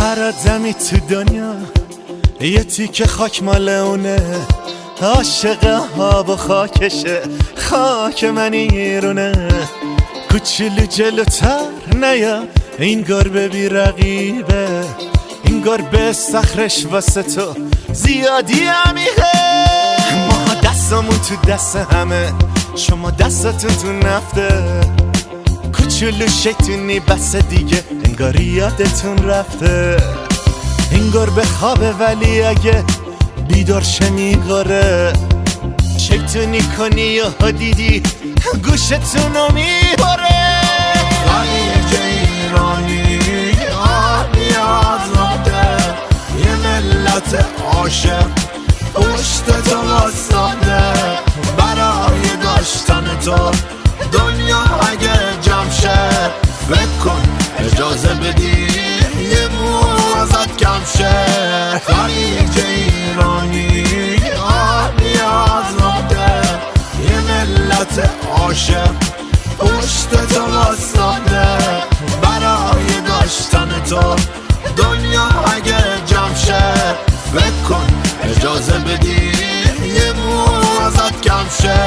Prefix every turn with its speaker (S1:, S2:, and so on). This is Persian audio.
S1: هر آدمی تو دنیا یه تیکه خاک مال اونه، عاشق آب و خاکشه، خاک من ایرونه. کوچولو جلوتر نیا، این گربه بی رقیبه، این گربه صخرش واسه تو زیادی عمیقه. ما دستمون تو دست همه، شما دستتون تو نفته. کوچولو شیطونی بس دیگه، انگار یادتون رفته. این گربه خوابه ولی اگه بیدار شه میگاره، شیطونی کنی و دیدی گوشتونو میباره.
S2: خلیج ایرانی آبی از رفته، یه ملت عاشق پشت تو واسطه. برای داشتن تو دنیا اگه جمع شه، فکر کن اجازه بدی یه مو ازت کم شه. خلیج ایرانی آبی از رفته، یه ملت عاشق پشت تو واسطه. برای داشتن تو دنیا اگه جمع شه، فکر کن اجازه بدی یه مو ازت کم شه.